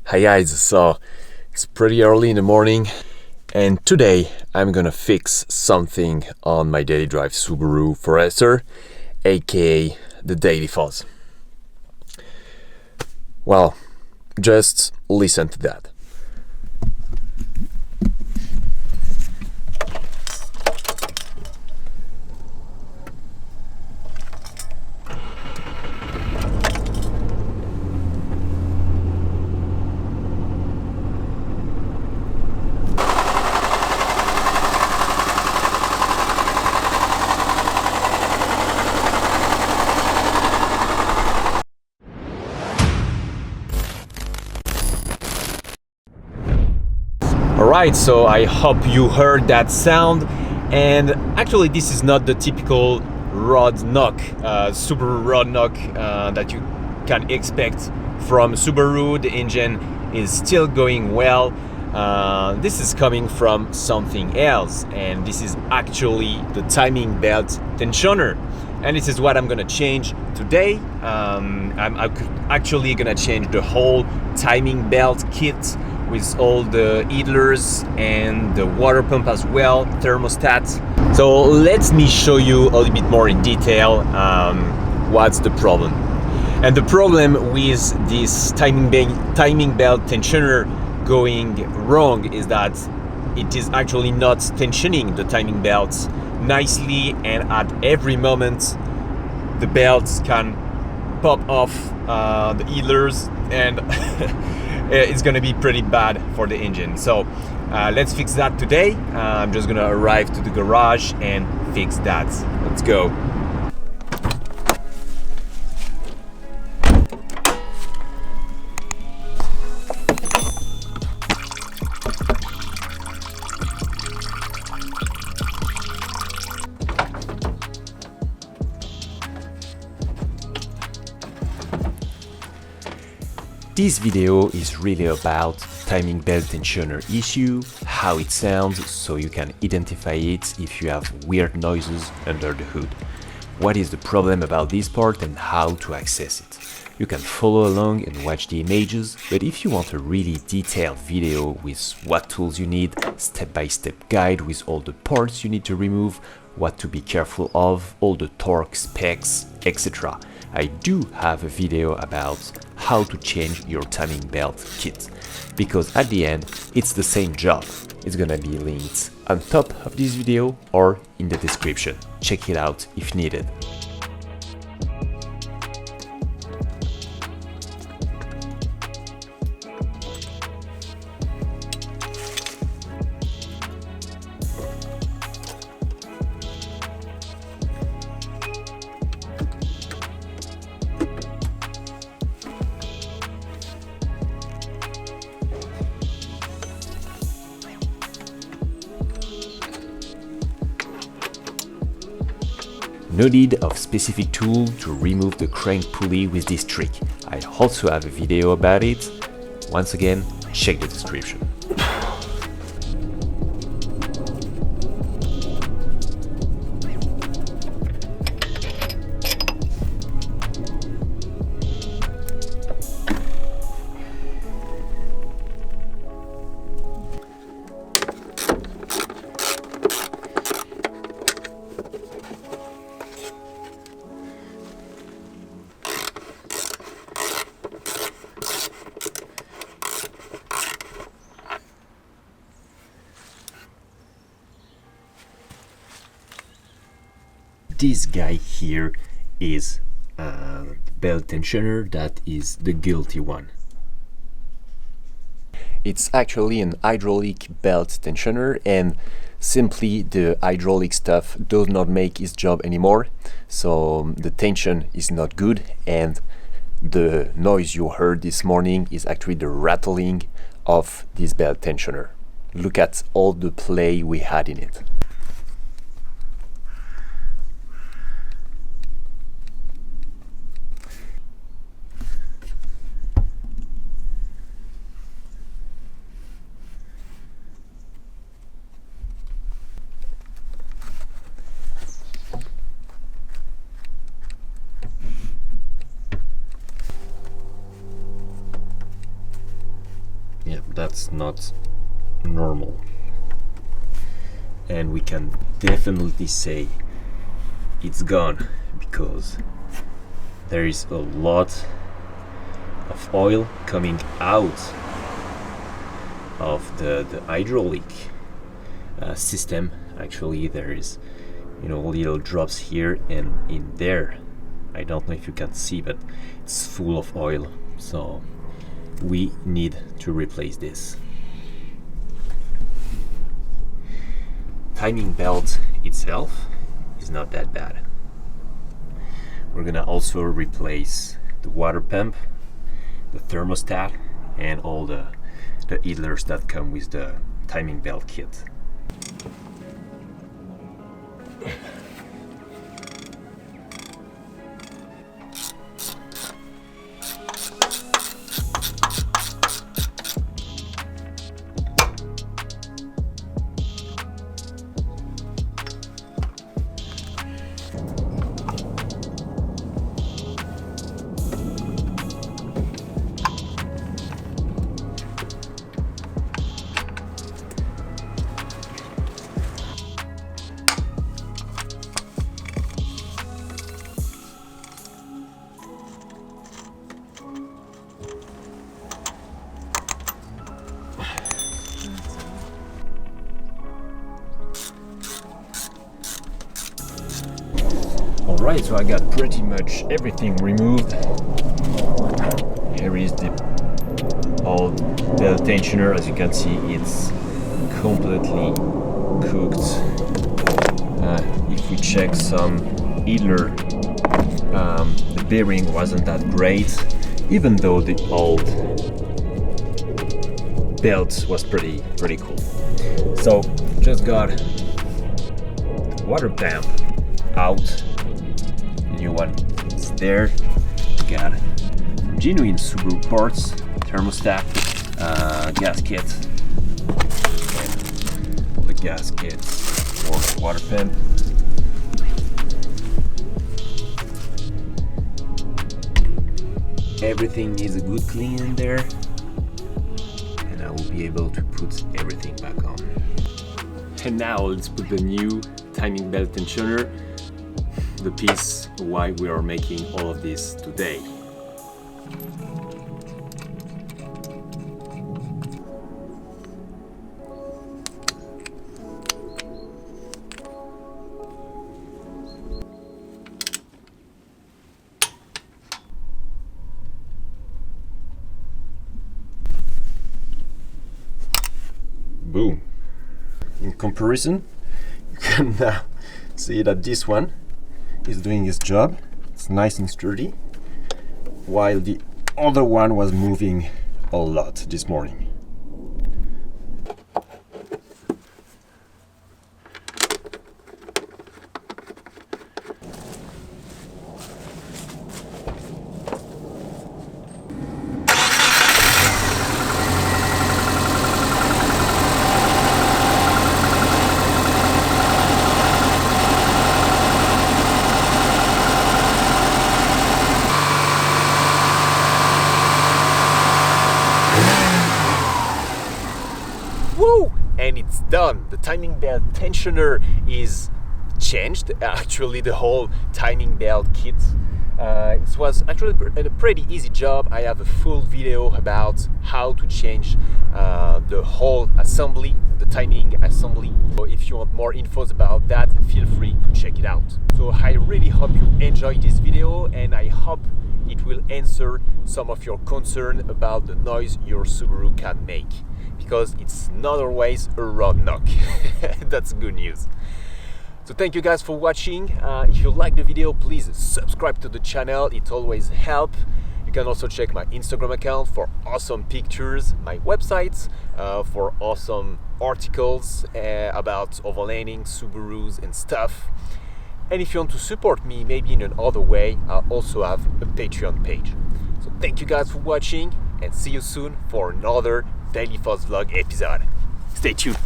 Hi guys, so it's pretty early in the morning and today I'm gonna fix something on my daily drive Subaru Forester, aka the Daily Fuzz. Well, just listen to that. Alright, so I hope you heard that sound, and actually this is not the typical rod knock, Subaru rod knock that you can expect from Subaru. The engine is still going well. This is coming from something else, and this is actually the timing belt tensioner, and this is what I'm gonna change today. I'm actually gonna change the whole timing belt kit with all the idlers and the water pump as well, thermostat. So let me show you a little bit more in detail what's the problem. And the problem with this timing belt tensioner going wrong is that it is actually not tensioning the timing belts nicely, and at every moment the belts can pop off the idlers, and it's gonna be pretty bad for the engine. So let's fix that today. I'm just gonna arrive to the garage and fix that. Let's go. This video is really about timing belt tensioner issue, how it sounds so you can identify it if you have weird noises under the hood. What is the problem about this part and how to access it. You can follow along and watch the images, but if you want a really detailed video with what tools you need, step-by-step guide with all the parts you need to remove, what to be careful of, all the torque specs, etc. I do have a video about how to change your timing belt kit, because at the end it's the same job. It's gonna be linked on top of this video or in the description. Check it out if needed. No need of specific tool to remove the crank pulley with this trick. I also have a video about it. Once again, check the description. This guy here is a belt tensioner that is the guilty one. It's actually an hydraulic belt tensioner, and simply the hydraulic stuff does not make its job anymore, so the tension is not good, and the noise you heard this morning is actually the rattling of this belt tensioner. Look at all the play we had in it. that's not normal. And we can definitely say it's gone because there is a lot of oil coming out of the hydraulic system. Actually, there is, little drops here and in there. I don't know if you can see, but it's full of oil. So we need to replace this. Timing belt itself is not that bad. We're gonna also replace the water pump, the thermostat, and all the idlers that come with the timing belt kit. Alright, so I got pretty much everything removed. Here is the old belt tensioner. As you can see, it's completely cooked. If we check some idler, the bearing wasn't that great, even though the old belt was pretty cool. So just got the water pump out. New one is there. Got genuine Subaru parts, thermostat, gasket, and all the gaskets for the water pump. Everything needs a good clean in there, and I will be able to put everything back on. And now let's put the new timing belt tensioner, the piece why we are making all of this today. Boom. In comparison, you can now see that this one is doing its job. It's nice and sturdy, while the other one was moving a lot this morning. Woo! And it's done. The timing belt tensioner is changed. Actually, the whole timing belt kit. It was actually a pretty easy job. I have a full video about how to change the whole assembly, the timing assembly. So if you want more infos about that, feel free to check it out. So I really hope you enjoyed this video, and I hope it will answer some of your concern about the noise your Subaru can make, because it's not always a rod knock. That's good news. So thank you guys for watching. If you like the video, please subscribe to the channel. It always helps. You can also check my Instagram account for awesome pictures, my website for awesome articles about overlanding, Subarus and stuff. And if you want to support me maybe in another way, I also have a Patreon page. So thank you guys for watching, and see you soon for another Daily Fast Vlog episode. Stay tuned.